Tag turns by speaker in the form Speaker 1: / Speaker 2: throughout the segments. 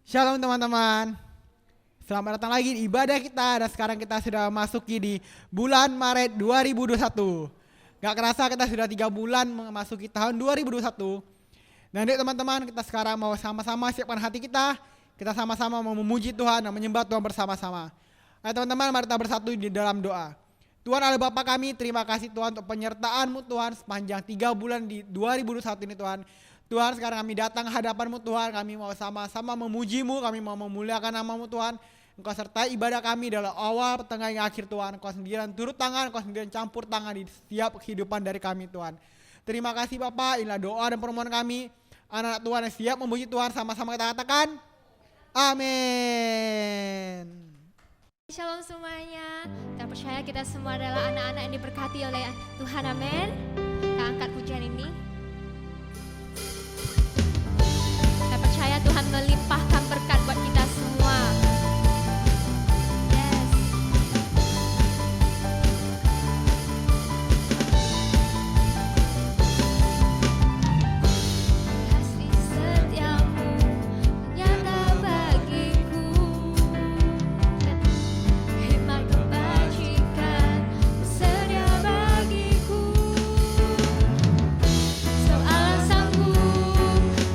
Speaker 1: Shalom teman-teman. Selamat datang lagi di ibadah kita. Dan sekarang kita sudah masuki di bulan Maret 2021. Gak kerasa kita sudah 3 bulan memasuki tahun 2021. Dan yuk teman-teman, kita sekarang mau sama-sama siapkan hati kita. Kita sama-sama mau memuji Tuhan dan menyembah Tuhan bersama-sama. Ayo teman-teman, mari kita bersatu di dalam doa. Tuhan Allah Bapa kami, terima kasih Tuhan untuk penyertaan-Mu Tuhan sepanjang 3 bulan di 2021 ini Tuhan. Tuhan, sekarang kami datang ke hadapan-Mu Tuhan, kami mau sama-sama memuji-Mu, kami mau memuliakan nama-Mu Tuhan. Engkau sertai ibadah kami dalam awal, tengah, hingga akhir Tuhan. Engkau sendirian turut tangan, Engkau sendirian campur tangan di setiap kehidupan dari kami Tuhan. Terima kasih Bapak, inilah doa dan permohonan kami. Anak-anak Tuhan yang siap memuji Tuhan, sama-sama kita katakan, amin.
Speaker 2: Shalom semuanya, kita percaya kita semua adalah anak-anak yang diberkati oleh Tuhan, amin. Kita angkat pujian ini. Kita percaya Tuhan melimpahkan berkat buat kita semua. Yes. Kasih setiamu nyata bagiku. Hikmat kebajikan bersedia bagiku. So alasanku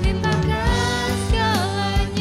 Speaker 2: limpahkan segalanya.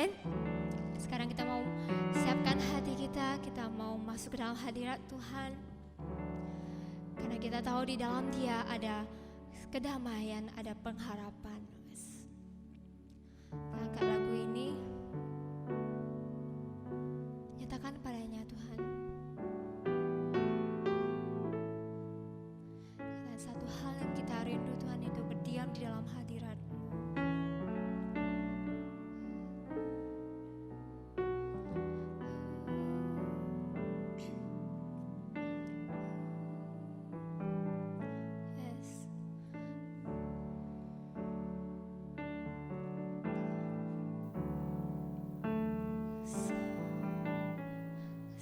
Speaker 2: Amin. Sekarang kita mau siapkan hati kita, kita mau masuk ke dalam hadirat Tuhan. Karena kita tahu di dalam Dia ada kedamaian, ada pengharapan. Kita angkat lagu ini, nyatakan padanya Tuhan. Dan satu hal yang kita rindu Tuhan itu berdiam di dalam hadirat-Mu. Yes.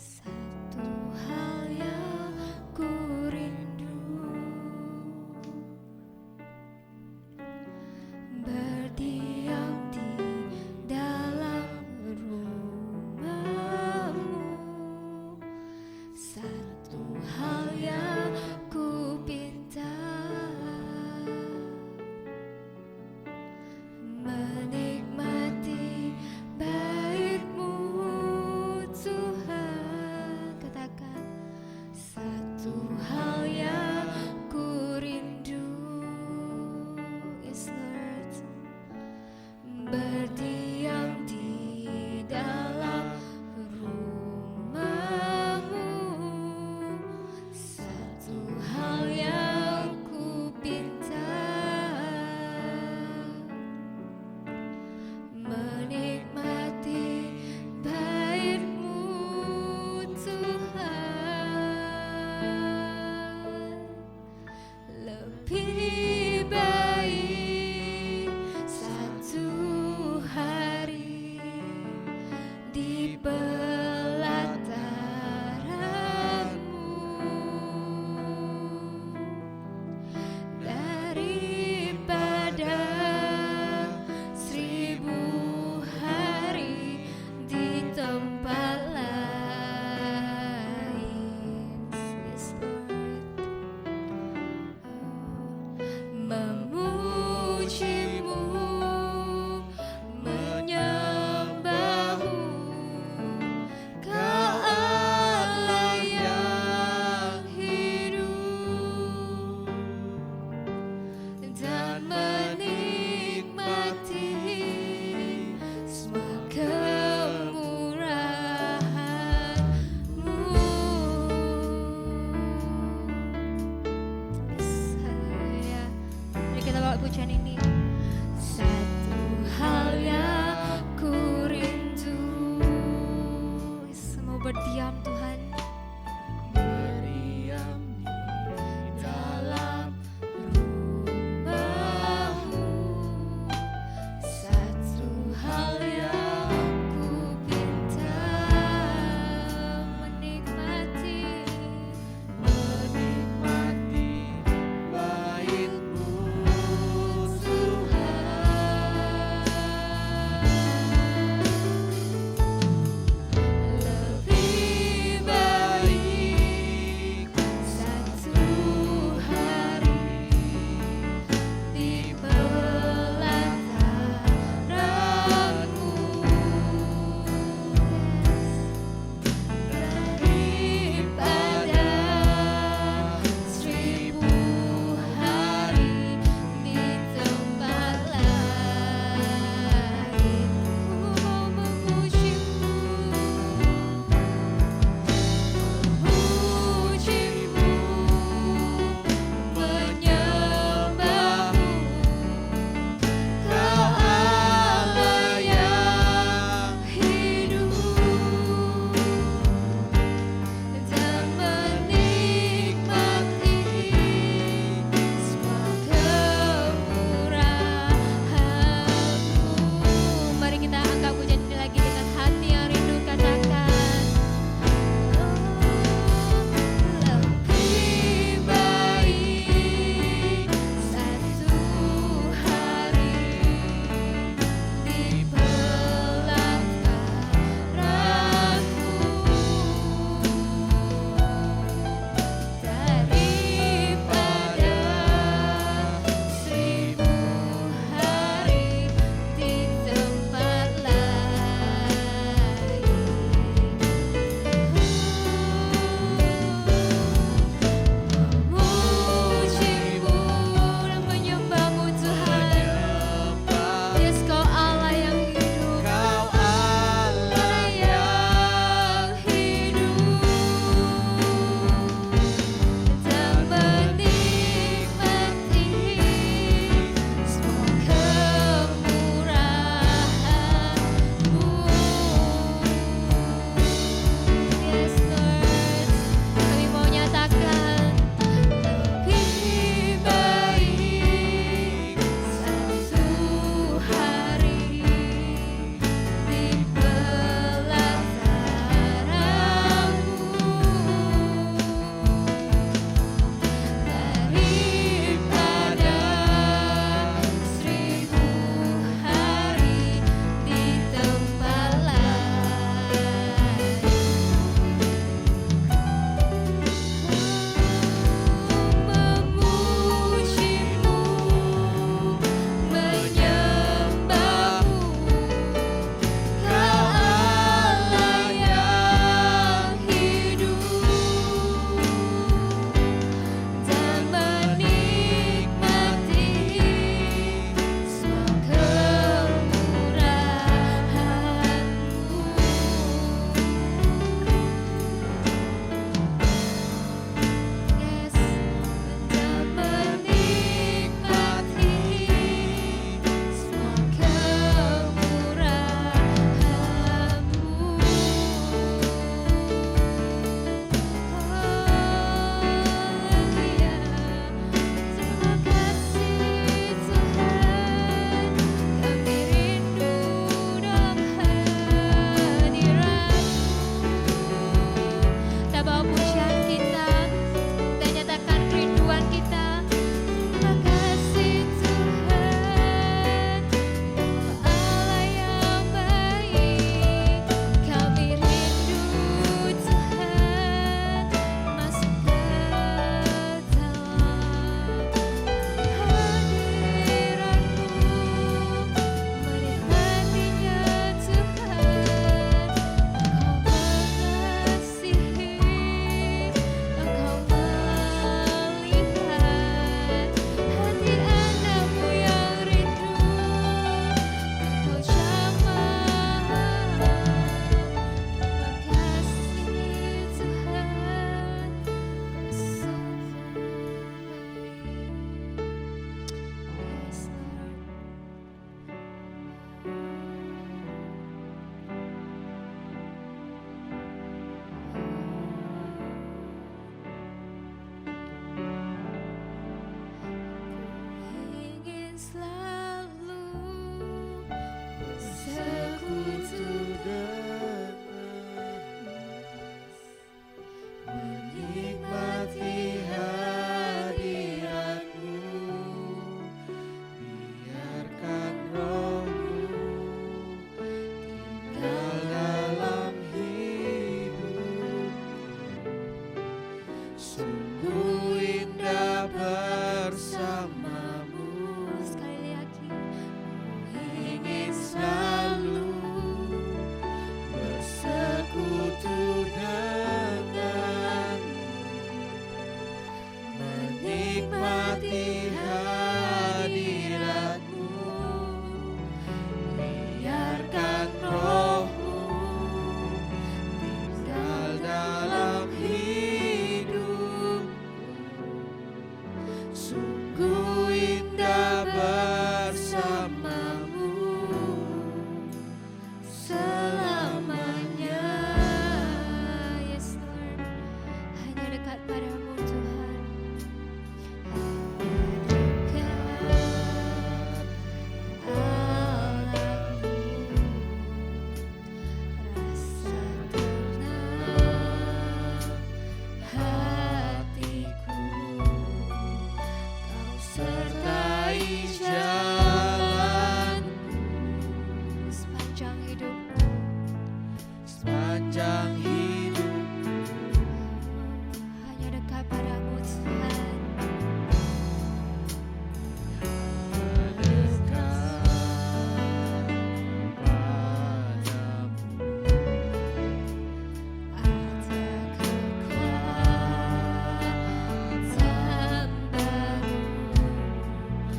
Speaker 2: Satu hal yang ku rindu, berdiam di dalam rumah-Mu. Satu hal yang ku pinta, menikmati bait-Mu Tuhan. Katakan, satu hal yang ku rindu, yes Lord, berdiam di dalam rumah-Mu. Satu hal yang ku pinta, menikmati bait-Mu Tuhan. Lebih baik satu hari di pelataran-Mu daripada 1000 hari di tempat lain. Yes, Lord. Memuji-Mu, menyembah-Mu, Kau Allah yang hidup, dan menikmati semua kemurahan-Mu. Haleluya. Mari kita bawa pujian ini. Satu hal yang ku rindu, semua berdiam Tuhan. Berdiam di dalam rumah-Mu. Satu hal yang ku pinta, menikmati
Speaker 3: Menikmati bait-Mu Tuhan. hadirat-Mu, biarkan Roh-Mu tinggal dalam hidup. Sungguh indah bersama-Mu selamanya.
Speaker 2: Yes Lord, hanya dekat padamu Tuhan.
Speaker 3: Sertai jalanku
Speaker 2: Sepanjang hidup,
Speaker 3: sepanjang hidup.
Speaker 2: hanya dekat padamu Tuhan.
Speaker 3: Mendekat padamu.
Speaker 2: Ada kekuatan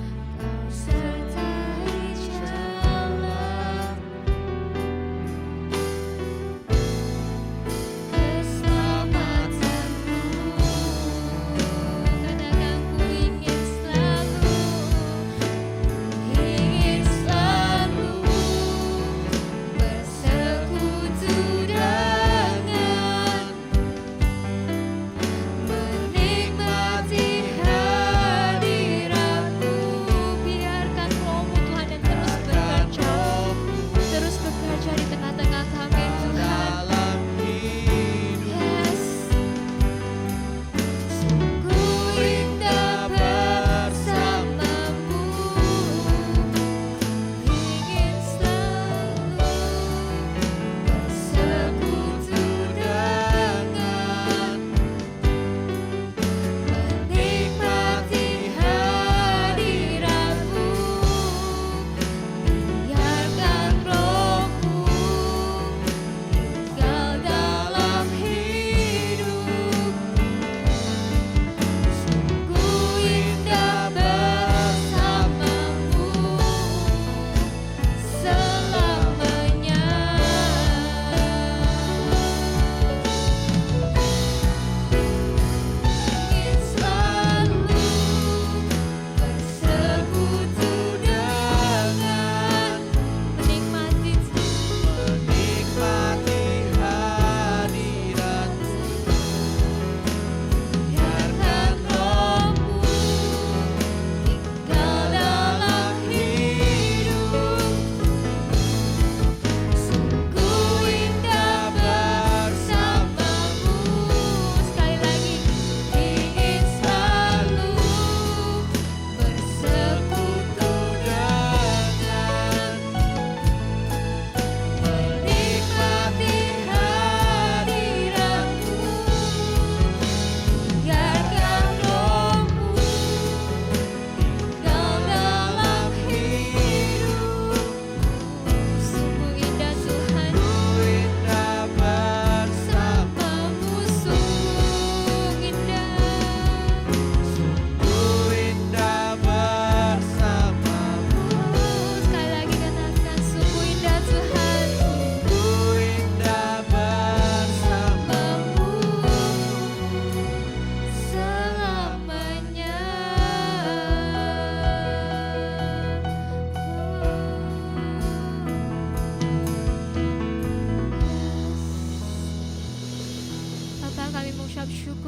Speaker 2: baru, Kau sertai jalan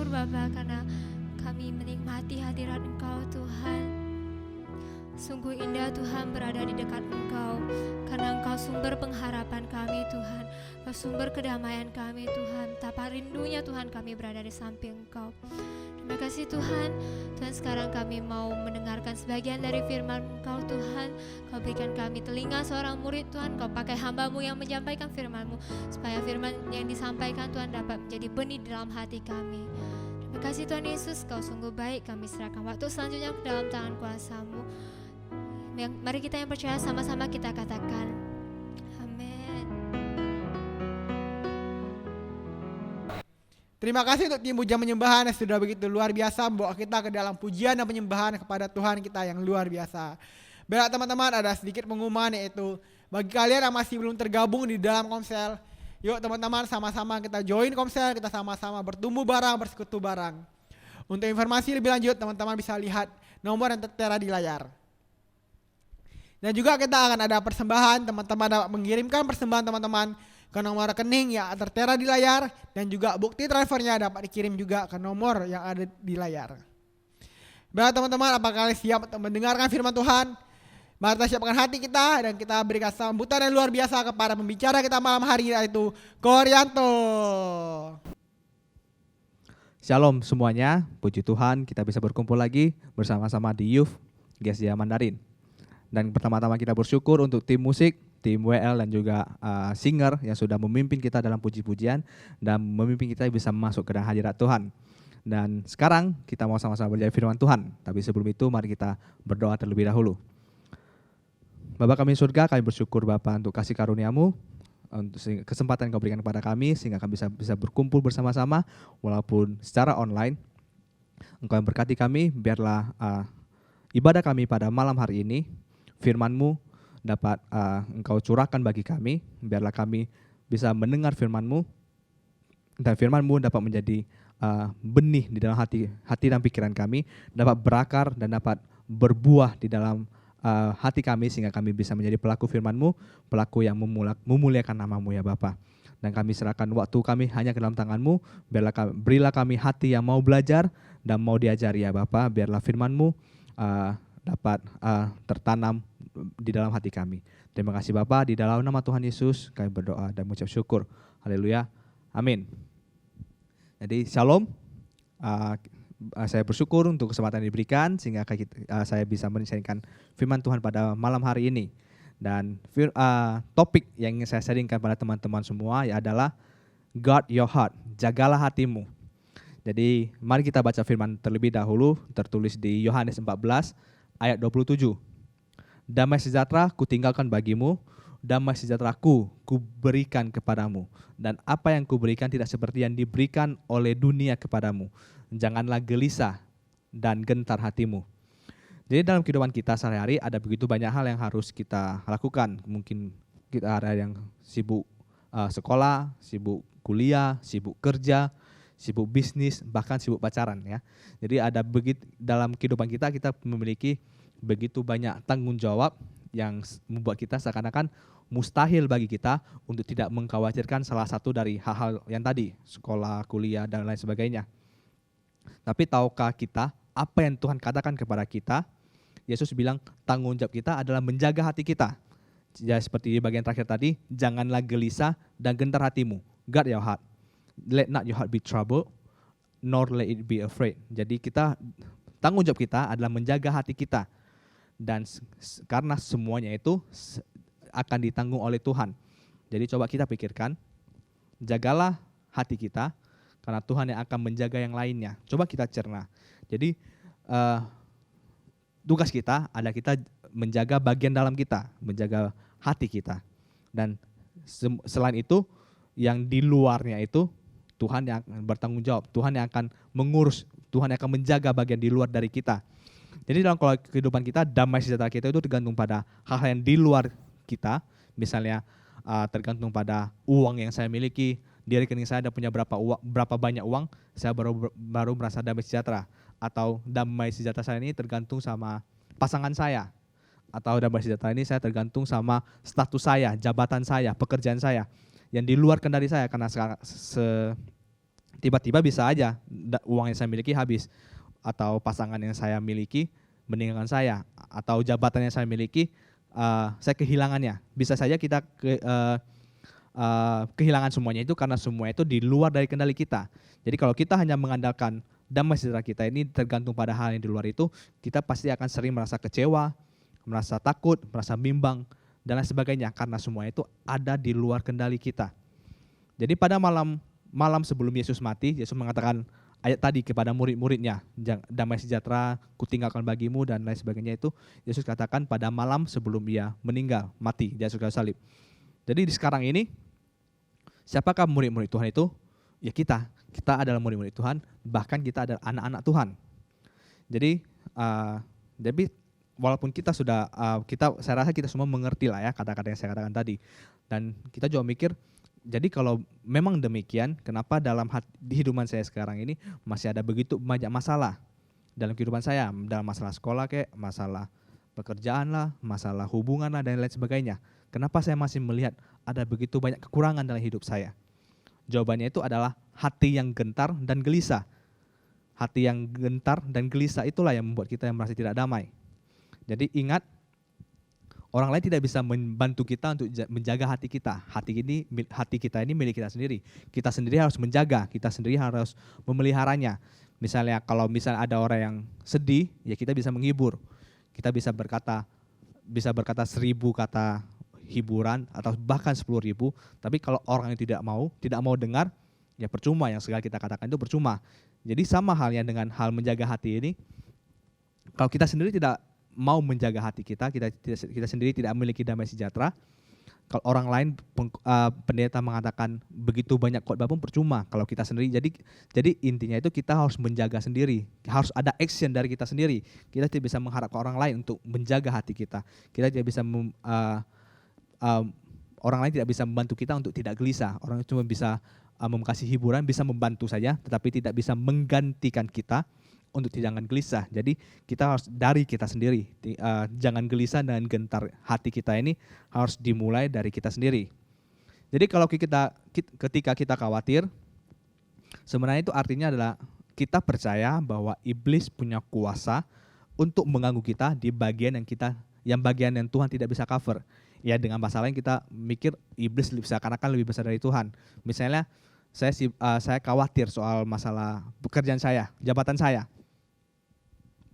Speaker 2: Bapa, karena kami menikmati hadirat Engkau Tuhan. Sungguh indah Tuhan berada di dekat Engkau, karena Engkau sumber pengharapan kami Tuhan, Engkau sumber kedamaian kami Tuhan. Betapa rindunya Tuhan kami berada di samping Engkau. Terima kasih Tuhan. Tuhan, sekarang kami mau mendengarkan sebagian dari firman Engkau Tuhan. Kau berikan kami telinga seorang murid Tuhan. Kau pakai hamba-Mu yang menyampaikan firman-Mu, supaya firman yang disampaikan Tuhan dapat menjadi benih dalam hati kami. Terima kasih Tuhan Yesus, Kau sungguh baik. Kami serahkan waktu selanjutnya ke dalam tangan kuasa-Mu. Mari kita yang percaya sama-sama kita katakan amin.
Speaker 1: Terima kasih untuk tim pujian penyembahan yang sudah begitu luar biasa membawa kita ke dalam pujian dan penyembahan kepada Tuhan kita yang luar biasa. Baik teman-teman, ada sedikit pengumuman, yaitu bagi kalian yang masih belum tergabung di dalam Komsel, yuk teman-teman sama-sama kita join Komsel, kita sama-sama bertumbuh bareng, bersekutu bareng. Untuk informasi lebih lanjut teman-teman bisa lihat nomor yang tertera di layar. Dan juga kita akan ada persembahan, teman-teman dapat mengirimkan persembahan teman-teman ke nomor rekening yang tertera di layar, dan juga bukti transfernya dapat dikirim juga ke nomor yang ada di layar. Baik teman-teman, apakah kalian siap untuk mendengarkan firman Tuhan? Mari kita siapkan hati kita dan kita berikan sambutan yang luar biasa kepada pembicara kita malam hari, yaitu Koryanto.
Speaker 4: Shalom semuanya, puji Tuhan kita bisa berkumpul lagi bersama-sama di Youth GSJ Mandarin. Dan pertama-tama kita bersyukur untuk tim musik, tim WL dan juga singer yang sudah memimpin kita dalam puji-pujian dan memimpin kita bisa masuk ke dalam hadirat Tuhan. Dan sekarang kita mau sama-sama belajar firman Tuhan, tapi sebelum itu mari kita berdoa terlebih dahulu. Bapa kami surga, kami bersyukur Bapa untuk kasih karunia-Mu, untuk kesempatan yang Kau berikan kepada kami sehingga kami bisa berkumpul bersama-sama walaupun secara online. Engkau yang berkati kami, biarlah ibadah kami pada malam hari ini, firman-Mu dapat Engkau curahkan bagi kami, biarlah kami bisa mendengar firman-Mu dan firman-Mu dapat menjadi benih di dalam hati dan pikiran kami, dapat berakar dan dapat berbuah di dalam hati kami sehingga kami bisa menjadi pelaku firman-Mu, pelaku yang memuliakan nama-Mu ya Bapa. Dan kami serahkan waktu kami hanya ke dalam tangan-Mu, berilah kami hati yang mau belajar dan mau diajari ya Bapa, biarlah firman-Mu dapat tertanam di dalam hati kami. Terima kasih Bapa, di dalam nama Tuhan Yesus kami berdoa dan mengucap syukur. Haleluya, amin. Jadi shalom. Saya bersyukur untuk kesempatan yang diberikan sehingga saya bisa menyampaikan firman Tuhan pada malam hari ini. Dan topik yang ingin saya sharingkan pada teman-teman semua adalah guard your heart, jagalah hatimu. Jadi mari kita baca firman terlebih dahulu, tertulis di Yohanes 14 ayat 27. Damai sejahtera kutinggalkan bagimu, damai sejahteraku kuberikan kepadamu. Dan apa yang kuberikan tidak seperti yang diberikan oleh dunia kepadamu. Janganlah gelisah dan gentar hatimu. Jadi dalam kehidupan kita sehari-hari ada begitu banyak hal yang harus kita lakukan. Mungkin kita ada yang sibuk sekolah, sibuk kuliah, sibuk kerja, sibuk bisnis, bahkan sibuk pacaran ya. Jadi ada dalam kehidupan kita memiliki begitu banyak tanggung jawab yang membuat kita seakan-akan mustahil bagi kita untuk tidak mengkhawatirkan salah satu dari hal-hal yang tadi, sekolah, kuliah dan lain sebagainya. Tapi tahukah kita apa yang Tuhan katakan kepada kita? Yesus bilang tanggung jawab kita adalah menjaga hati kita. Ya seperti di bagian terakhir tadi, janganlah gelisah dan gentar hatimu. Guard your heart. Let not your heart be troubled, nor let it be afraid. Jadi tanggung jawab kita adalah menjaga hati kita. Dan karena semuanya itu akan ditanggung oleh Tuhan. Jadi coba kita pikirkan, jagalah hati kita, karena Tuhan yang akan menjaga yang lainnya. Coba kita cerna. Jadi tugas kita adalah kita menjaga bagian dalam kita, menjaga hati kita. Dan selain itu, yang di luarnya itu Tuhan yang akan bertanggung jawab, Tuhan yang akan mengurus, Tuhan yang akan menjaga bagian di luar dari kita. Jadi dalam kehidupan kita, damai sejahtera kita itu tergantung pada hal-hal yang di luar kita. Misalnya tergantung pada uang yang saya miliki. Di rekening saya ada punya berapa banyak uang, saya baru merasa damai sejahtera. Atau damai sejahtera saya ini tergantung sama pasangan saya. Atau damai sejahtera ini saya tergantung sama status saya, jabatan saya, pekerjaan saya. Yang di luar kendali saya, karena tiba-tiba bisa aja uang yang saya miliki habis. Atau pasangan yang saya miliki meninggalkan saya. Atau jabatan yang saya miliki saya kehilangannya. Bisa saja kita kehilangan semuanya itu karena semua itu di luar dari kendali kita. Jadi kalau kita hanya mengandalkan damai sejahtera kita ini tergantung pada hal yang di luar itu, kita pasti akan sering merasa kecewa, merasa takut, merasa bimbang, dan lain sebagainya. Karena semua itu ada di luar kendali kita. Jadi pada malam sebelum Yesus mati, Yesus mengatakan ayat tadi kepada murid-muridnya, damai sejahtera kutinggalkan bagimu dan lain sebagainya itu, Yesus katakan pada malam sebelum dia meninggal, mati, Yesus kayu salib. Jadi di sekarang ini, siapakah murid-murid Tuhan itu? Ya kita kita adalah murid-murid Tuhan, bahkan kita adalah anak-anak Tuhan. Jadi walaupun kita sudah saya rasa kita semua mengerti lah ya kata-kata yang saya katakan tadi, dan kita juga mikir, jadi kalau memang demikian, kenapa dalam kehidupan saya sekarang ini masih ada begitu banyak masalah dalam kehidupan saya, dalam masalah sekolah kayak, masalah pekerjaan lah, masalah hubungan lah, dan lain sebagainya. Kenapa saya masih melihat ada begitu banyak kekurangan dalam hidup saya? Jawabannya itu adalah hati yang gentar dan gelisah. Hati yang gentar dan gelisah itulah yang membuat kita yang merasa tidak damai. Jadi ingat, orang lain tidak bisa membantu kita untuk menjaga hati kita. Hati kita ini milik kita sendiri. Kita sendiri harus menjaga, kita sendiri harus memeliharanya. Misalnya kalau ada orang yang sedih, ya kita bisa menghibur. Kita bisa berkata 1.000 kata hiburan atau bahkan 10.000. Tapi kalau orang yang tidak mau dengar, ya percuma, yang segala kita katakan itu percuma. Jadi sama halnya dengan hal menjaga hati ini. Kalau kita sendiri tidak mau menjaga hati kita sendiri tidak memiliki damai sejahtera. Kalau orang lain pendeta mengatakan begitu banyak khotbah pun percuma kalau kita sendiri. Jadi intinya itu kita harus menjaga sendiri. Harus ada action dari kita sendiri. Kita tidak bisa mengharapkan orang lain untuk menjaga hati kita. Kita tidak bisa orang lain tidak bisa membantu kita untuk tidak gelisah. Orang cuma bisa kasih hiburan, bisa membantu saja, tetapi tidak bisa menggantikan kita untuk jangan gelisah. Jadi kita harus dari kita sendiri. Jangan gelisah dan gentar hati kita ini harus dimulai dari kita sendiri. Jadi kalau ketika kita khawatir, sebenarnya itu artinya adalah kita percaya bahwa iblis punya kuasa untuk mengganggu kita di bagian bagian yang Tuhan tidak bisa cover. Ya dengan bahasa lain kita mikir iblis seakan-akan lebih besar dari Tuhan. Misalnya saya khawatir soal masalah pekerjaan saya, jabatan saya.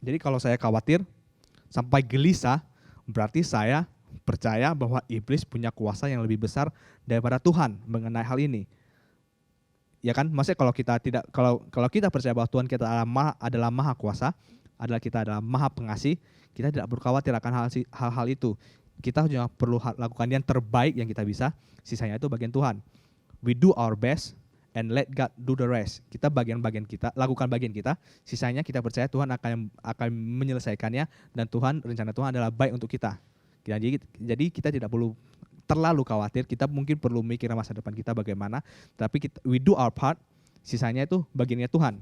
Speaker 4: Jadi kalau saya khawatir sampai gelisah, berarti saya percaya bahwa iblis punya kuasa yang lebih besar daripada Tuhan mengenai hal ini. Ya kan? Maksudnya kalau kita percaya bahwa Tuhan kita adalah maha kuasa, kita adalah maha pengasih, kita tidak perlu khawatir akan hal-hal itu. Kita hanya perlu lakukan yang terbaik yang kita bisa, sisanya itu bagian Tuhan. We do our best and let God do the rest. Kita lakukan bagian kita, sisanya kita percaya Tuhan akan menyelesaikannya, dan rencana Tuhan adalah baik untuk kita. Jadi kita tidak perlu terlalu khawatir, kita mungkin perlu mikir masa depan kita bagaimana, tapi we do our part, sisanya itu bagiannya Tuhan.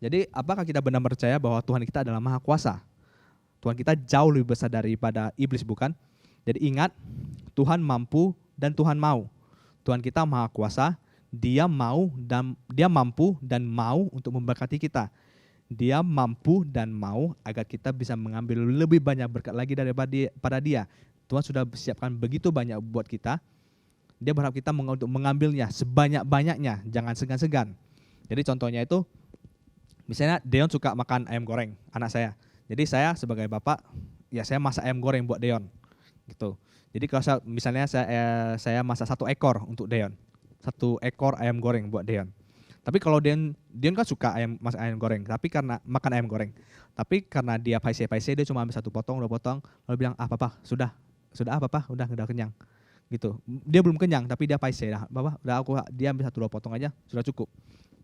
Speaker 4: Jadi apakah kita benar percaya bahwa Tuhan kita adalah maha kuasa? Tuhan kita jauh lebih besar daripada iblis, bukan? Jadi ingat, Tuhan mampu dan Tuhan mau. Tuhan kita maha kuasa, Dia mampu dan mau untuk memberkati kita. Dia mampu dan mau agar kita bisa mengambil lebih banyak berkat lagi daripada Dia. Tuhan sudah siapkan begitu banyak buat kita. Dia berharap kita untuk mengambilnya sebanyak-banyaknya, jangan segan-segan. Jadi contohnya itu, misalnya Deon suka makan ayam goreng, anak saya. Jadi saya sebagai bapak, ya saya masak ayam goreng buat Deon, gitu. Jadi kalau misalnya saya masak 1 ekor untuk Deon, 1 ekor ayam goreng buat Deon. Tapi kalau Deon kan suka masak ayam goreng, tapi karena makan ayam goreng, tapi karena dia paise-paise, dia cuma ambil 1 potong, 2 potong, lalu bilang papa sudah papa, udah kenyang, gitu. Dia belum kenyang, tapi dia paise, papa udah dia ambil 1-2 potong aja, sudah cukup.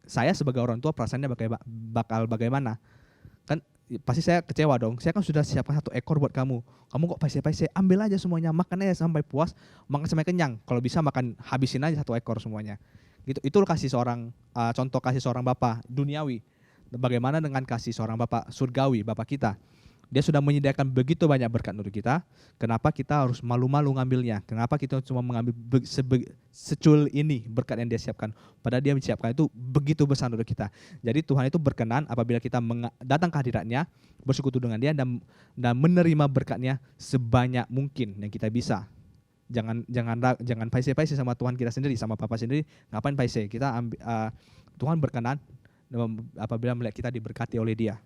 Speaker 4: Saya sebagai orang tua perasaannya bakal bagaimana? Kan pasti saya kecewa dong. Saya kan sudah siapkan 1 ekor buat kamu kok paise-paise, ambil aja semuanya, makan aja sampai puas, makan sampai kenyang. Kalau bisa habisin aja 1 ekor semuanya. Gitu. Itu contoh kasih seorang bapak duniawi. Bagaimana dengan kasih seorang bapak surgawi, bapak kita? Dia sudah menyediakan begitu banyak berkat untuk kita. Kenapa kita harus malu-malu ngambilnya? Kenapa kita cuma mengambil secul ini berkat yang dia siapkan? Padahal dia menyiapkan itu begitu besar untuk kita. Jadi Tuhan itu berkenan apabila kita datang ke hadiratnya, bersekutu dengan dia, dan menerima berkatnya sebanyak mungkin yang kita bisa. Jangan paise-paise sama Tuhan kita sendiri, sama Papa sendiri. Ngapain paise? Tuhan berkenan apabila melihat kita diberkati oleh Dia.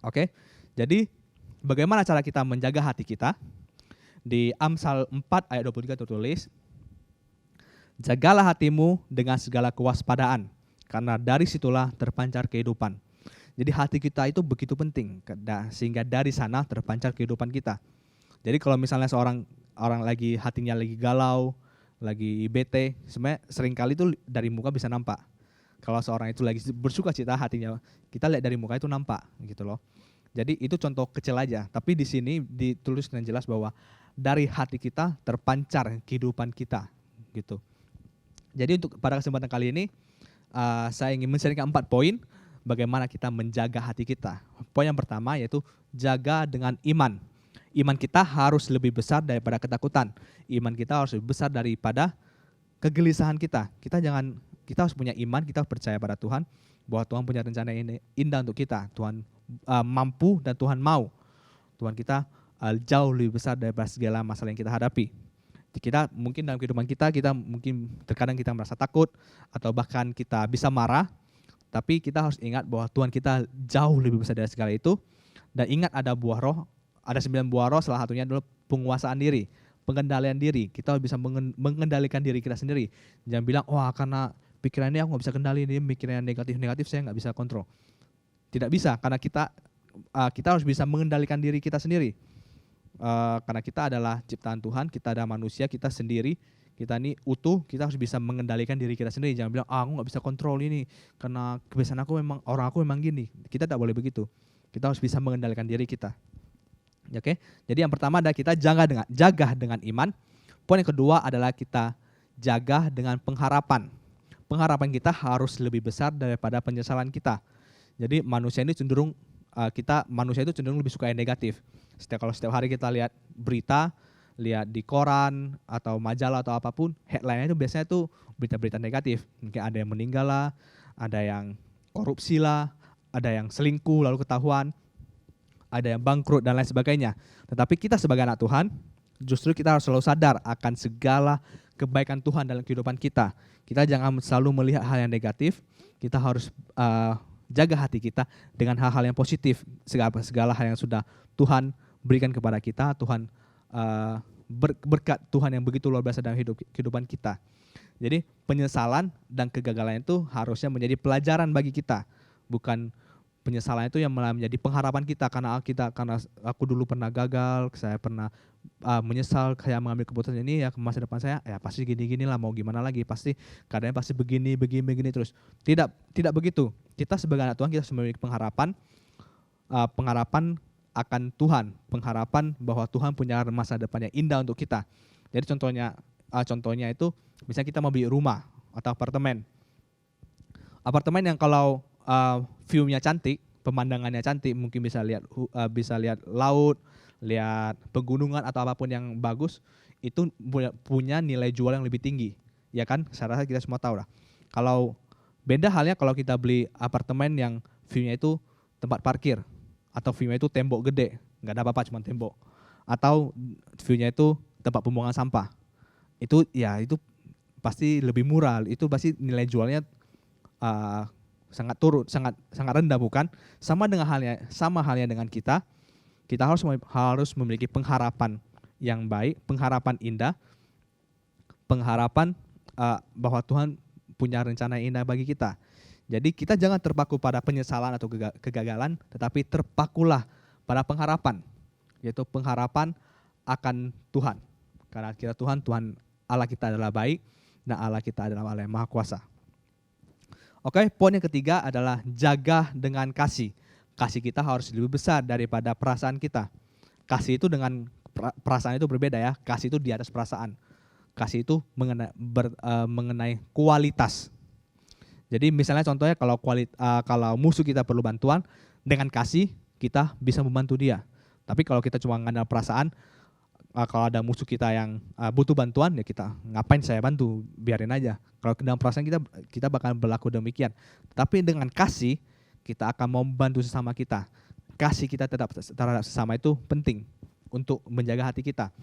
Speaker 4: Oke? Jadi bagaimana cara kita menjaga hati kita? Di Amsal 4 ayat 23 tertulis, jagalah hatimu dengan segala kewaspadaan, karena dari situlah terpancar kehidupan. Jadi hati kita itu begitu penting, sehingga dari sana terpancar kehidupan kita. Jadi kalau misalnya orang hatinya lagi galau, lagi bete, sebenarnya seringkali itu dari muka bisa nampak. Kalau seorang itu lagi bersuka cita hatinya, kita lihat dari muka itu nampak gitu loh. Jadi itu contoh kecil aja, tapi di sini ditulis dengan jelas bahwa dari hati kita terpancar kehidupan kita gitu. Jadi untuk pada kesempatan kali ini saya ingin men-sharingkan 4 poin bagaimana kita menjaga hati kita. Poin yang pertama yaitu jaga dengan iman. Iman kita harus lebih besar daripada ketakutan. Iman kita harus lebih besar daripada kegelisahan kita. Kita harus punya iman, kita harus percaya pada Tuhan bahwa Tuhan punya rencana ini indah untuk kita. Tuhan mampu dan Tuhan mau. Tuhan kita jauh lebih besar daripada segala masalah yang kita hadapi. Kita mungkin dalam kehidupan kita mungkin terkadang kita merasa takut atau bahkan kita bisa marah, tapi kita harus ingat bahwa Tuhan kita jauh lebih besar dari segala itu. Dan ingat ada buah roh, ada 9 buah roh, salah satunya adalah penguasaan diri, pengendalian diri. Kita harus bisa mengendalikan diri kita sendiri. Jangan bilang, wah karena pikiran ini aku nggak bisa kendali, ini pikiran yang negatif saya nggak bisa kontrol. Tidak bisa, karena kita harus bisa mengendalikan diri kita sendiri. Karena kita adalah ciptaan Tuhan, kita ada manusia, kita sendiri, kita ini utuh, kita harus bisa mengendalikan diri kita sendiri. Jangan bilang, aku nggak bisa kontrol ini, karena kebiasaan orang aku memang gini. Kita tidak boleh begitu. Kita harus bisa mengendalikan diri kita. Oke, jadi yang pertama adalah kita jaga dengan iman. Poin yang kedua adalah kita jaga dengan pengharapan. Pengharapan kita harus lebih besar daripada penyesalan kita. Jadi manusia itu cenderung lebih suka yang negatif. Kalau setiap hari kita lihat berita, lihat di koran atau majalah atau apapun, headline-nya itu biasanya tuh berita-berita negatif. Mungkin ada yang meninggal lah, ada yang korupsi lah, ada yang selingkuh lalu ketahuan, ada yang bangkrut dan lain sebagainya. Tetapi kita sebagai anak Tuhan, justru kita harus selalu sadar akan segala kebaikan Tuhan dalam kehidupan kita. Kita jangan selalu melihat hal yang negatif, kita harus jaga hati kita dengan hal-hal yang positif. Segala hal yang sudah Tuhan berikan kepada kita, Tuhan berkat Tuhan yang begitu luar biasa dalam kehidupan kita. Jadi penyesalan dan kegagalan itu harusnya menjadi pelajaran bagi kita, bukan penyesalan itu yang malah menjadi pengharapan kita karena aku dulu pernah gagal, saya pernah menyesal saya mengambil keputusan ini, ya masa depan saya ya pasti gini-gini lah, mau gimana lagi, pasti keadaannya pasti begini terus. Tidak begitu. Kita sebagai anak Tuhan kita harus memiliki pengharapan akan Tuhan, pengharapan bahwa Tuhan punya masa depan yang indah untuk kita. Jadi contohnya itu misalnya kita mau beli rumah atau apartemen yang kalau view-nya cantik, pemandangannya cantik, mungkin bisa lihat laut, lihat pegunungan atau apapun yang bagus, itu punya nilai jual yang lebih tinggi, ya kan? Saya rasa kita semua tahu lah. Kalau beda halnya kalau kita beli apartemen yang view-nya itu tempat parkir, atau view-nya itu tembok gede, nggak ada apa-apa cuma tembok, atau view-nya itu tempat pembuangan sampah, itu pasti lebih murah, itu pasti nilai jualnya sangat rendah, bukan? Sama halnya dengan kita harus memiliki pengharapan yang baik, pengharapan indah, pengharapan bahwa Tuhan punya rencana yang indah bagi kita. Jadi kita jangan terpaku pada penyesalan atau kegagalan, tetapi terpakulah pada pengharapan, yaitu pengharapan akan Tuhan. Karena kita Tuhan Allah kita adalah baik dan Allah kita adalah Allah yang Maha Kuasa. Oke, poin yang ketiga adalah jaga dengan kasih. Kasih kita harus lebih besar daripada perasaan kita. Kasih itu dengan perasaan itu berbeda ya. Kasih itu di atas perasaan. Kasih itu mengenai kualitas. Jadi misalnya contohnya kalau musuh kita perlu bantuan, dengan kasih kita bisa membantu dia. Tapi kalau kita cuma mengandalkan perasaan, kalau ada musuh kita yang butuh bantuan, ya kita ngapain saya bantu, biarin aja. Kalau dalam perasaan kita bakal berlaku demikian. Tapi dengan kasih kita akan mau membantu sesama kita. Kasih kita terhadap sesama itu penting untuk menjaga hati kita.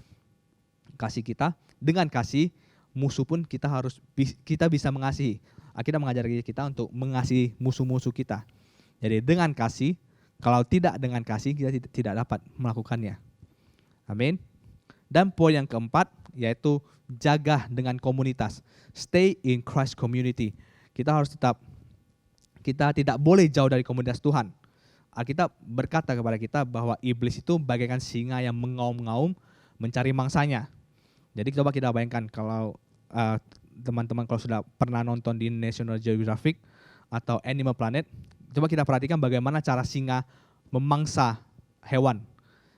Speaker 4: Kasih kita, dengan kasih musuh pun kita bisa mengasihi. Kita mengajar kita untuk mengasihi musuh-musuh kita. Jadi dengan kasih, kalau tidak dengan kasih kita tidak dapat melakukannya. Amin. Dan poin yang keempat yaitu jaga dengan komunitas. Stay in Christ community. Kita tidak boleh jauh dari komunitas Tuhan. Alkitab berkata kepada kita bahwa iblis itu bagaikan singa yang mengaum-ngaum mencari mangsanya. Jadi coba kita bayangkan kalau teman-teman kalau sudah pernah nonton di National Geographic, atau Animal Planet, coba kita perhatikan bagaimana cara singa memangsa hewan.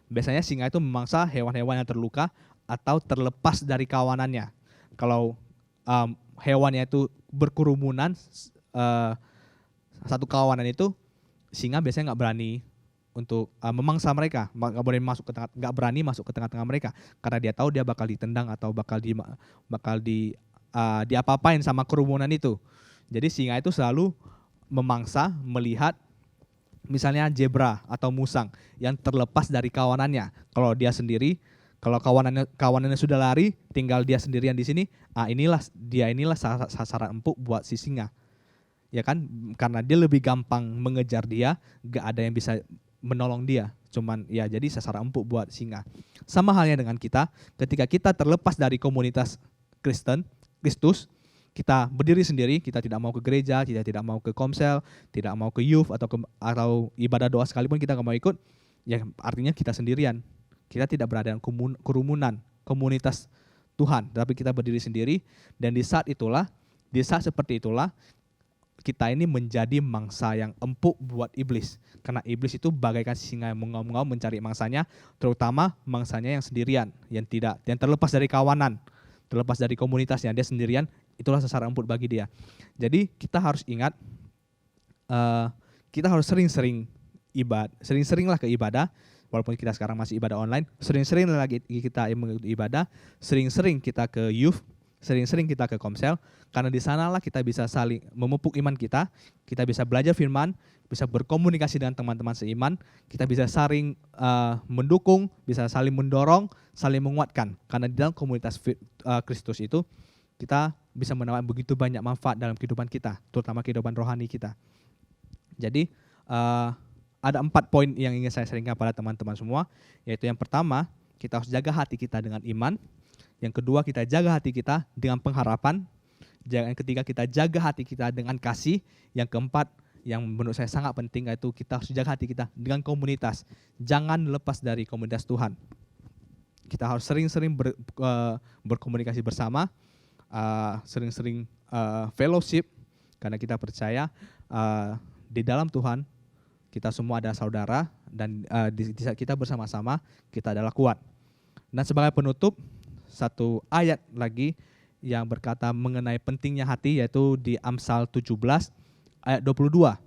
Speaker 4: Biasanya singa itu memangsa hewan-hewan yang terluka atau terlepas dari kawanannya. Kalau hewannya itu berkerumunan, satu kawanan itu, singa biasanya nggak berani untuk memangsa mereka, nggak berani masuk ke tengah-tengah mereka, karena dia tahu dia bakal ditendang atau bakal diapa-apain sama kerumunan itu. Jadi singa itu selalu memangsa melihat misalnya zebra atau musang yang terlepas dari kawanannya. Kalau dia sendiri, kalau kawanannya sudah lari, tinggal dia sendirian di sini, inilah sasaran empuk buat si singa. Ya kan? Karena dia lebih gampang mengejar dia, gak ada yang bisa menolong dia. Cuman ya jadi sasaran empuk buat singa. Sama halnya dengan kita, ketika kita terlepas dari komunitas Kristus, kita berdiri sendiri, kita tidak mau ke gereja, kita tidak mau ke komsel, tidak mau ke youth atau ibadah doa sekalipun kita nggak mau ikut, ya artinya kita sendirian. Kita tidak berada dalam kerumunan komunitas Tuhan, tapi kita berdiri sendiri, dan di saat seperti itulah kita ini menjadi mangsa yang empuk buat iblis. Karena iblis itu bagaikan singa yang mengaum-ngaum mencari mangsanya, terutama mangsanya yang sendirian, yang terlepas dari kawanan, terlepas dari komunitasnya, dia sendirian, itulah sasaran empuk bagi dia. Jadi kita harus ingat, kita harus sering-seringlah ke ibadah, walaupun kita sekarang masih ibadah online, sering-sering lagi kita ibadah, sering-sering kita ke youth, sering-sering kita ke komsel, karena di sanalah kita bisa saling memupuk iman kita bisa belajar firman, bisa berkomunikasi dengan teman-teman seiman, kita bisa saling mendukung, bisa saling mendorong, saling menguatkan. Karena di dalam komunitas Kristus itu, kita bisa mendapatkan begitu banyak manfaat dalam kehidupan kita, terutama kehidupan rohani kita. Jadi ada 4 poin yang ingin saya sharingkan pada teman-teman semua, yaitu yang pertama, kita harus jaga hati kita dengan iman. Yang kedua, kita jaga hati kita dengan pengharapan. Yang ketiga, kita jaga hati kita dengan kasih. Yang keempat, yang menurut saya sangat penting, yaitu kita harus jaga hati kita dengan komunitas. Jangan lepas dari komunitas Tuhan. Kita harus sering-sering berkomunikasi bersama, sering-sering fellowship, karena kita percaya di dalam Tuhan kita semua adalah saudara, dan di saat kita bersama-sama kita adalah kuat. Dan sebagai penutup, satu ayat lagi yang berkata mengenai pentingnya hati, yaitu di Amsal 17 ayat 22.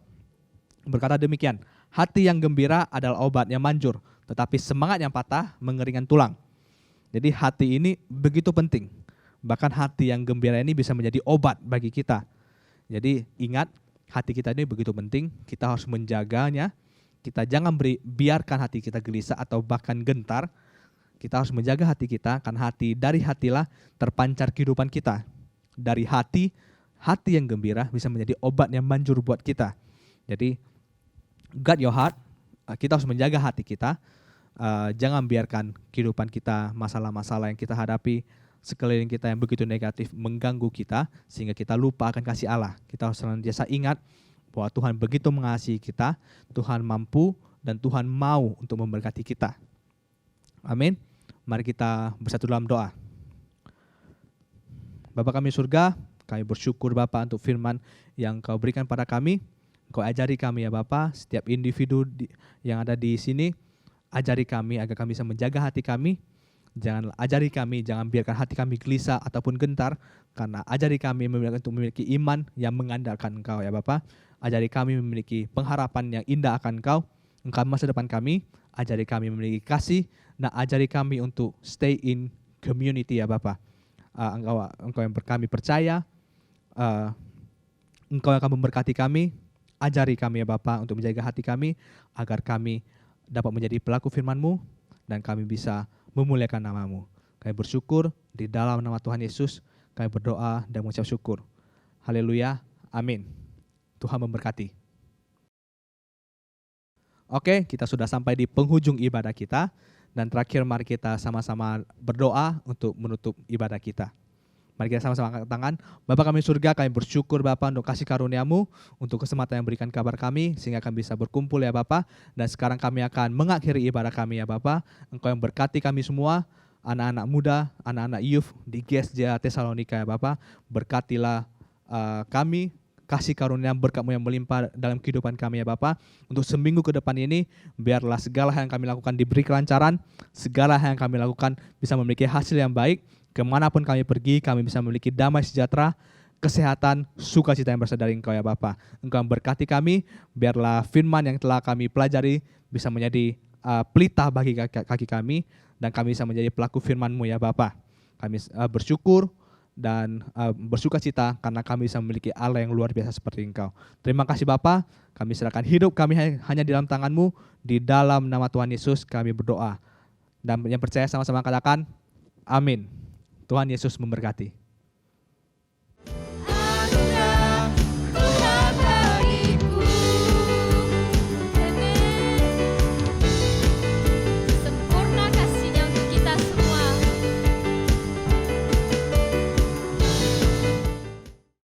Speaker 4: Berkata demikian, hati yang gembira adalah obat yang manjur, tetapi semangat yang patah mengeringan tulang. Jadi hati ini begitu penting. Bahkan hati yang gembira ini bisa menjadi obat bagi kita. Jadi ingat, hati kita ini begitu penting, kita harus menjaganya. Kita jangan biarkan hati kita gelisah atau bahkan gentar. Kita harus menjaga hati kita, karena dari hatilah terpancar kehidupan kita. Dari hati yang gembira bisa menjadi obat yang manjur buat kita. Jadi, guard your heart, kita harus menjaga hati kita. Jangan biarkan kehidupan kita, masalah-masalah yang kita hadapi, sekeliling kita yang begitu negatif mengganggu kita, sehingga kita lupa akan kasih Allah. Kita harus senantiasa ingat bahwa Tuhan begitu mengasihi kita, Tuhan mampu dan Tuhan mau untuk memberkati kita. Amin. Mari kita bersatu dalam doa. Bapa kami surga, kami bersyukur Bapa untuk firman yang Kau berikan pada kami. Kau ajari kami ya Bapa, setiap individu yang ada di sini, ajari kami agar kami bisa menjaga hati kami. Jangan biarkan hati kami gelisah ataupun gentar, karena ajari kami untuk memiliki iman yang mengandalkan Engkau ya Bapa. Ajari kami memiliki pengharapan yang indah akan Engkau masa depan kami. Ajari kami memiliki kasih, dan ajari kami untuk stay in community ya Bapa. Engkau yang kami percaya, Engkau yang akan memberkati kami. Ajari kami ya Bapa untuk menjaga hati kami, agar kami dapat menjadi pelaku firman-Mu, dan kami bisa memuliakan nama-Mu. Kami bersyukur di dalam nama Tuhan Yesus, kami berdoa dan mengucap syukur. Haleluya, amin. Tuhan memberkati. Oke, kita sudah sampai di penghujung ibadah kita, dan terakhir mari kita sama-sama berdoa untuk menutup ibadah kita. Mari kita sama-sama angkat tangan. Bapa kami surga, kami bersyukur Bapa untuk kasih karunia-Mu, untuk kesempatan yang berikan kabar kami, sehingga kami bisa berkumpul ya Bapa. Dan sekarang kami akan mengakhiri ibadah kami ya Bapa. Engkau yang berkati kami semua, anak-anak muda, anak-anak youth di GSJ Tesalonika ya Bapa. Berkatilah kami, kasih karunia berkat-Mu yang melimpah dalam kehidupan kami ya Bapa. Untuk seminggu ke depan ini, biarlah segala yang kami lakukan diberi kelancaran, segala yang kami lakukan bisa memiliki hasil yang baik. Kemanapun kami pergi, kami bisa memiliki damai sejahtera, kesehatan, sukacita yang berasal dari Engkau ya Bapa. Engkau yang berkati kami, biarlah firman yang telah kami pelajari bisa menjadi pelita bagi kaki kami, dan kami bisa menjadi pelaku firman-Mu ya Bapa. Kami bersyukur dan bersukacita karena kami bisa memiliki Allah yang luar biasa seperti Engkau. Terima kasih Bapa, kami serahkan hidup kami hanya di dalam tangan-Mu. Di dalam nama Tuhan Yesus kami berdoa. Dan yang percaya sama-sama katakan, amin. Tuhan Yesus memberkati.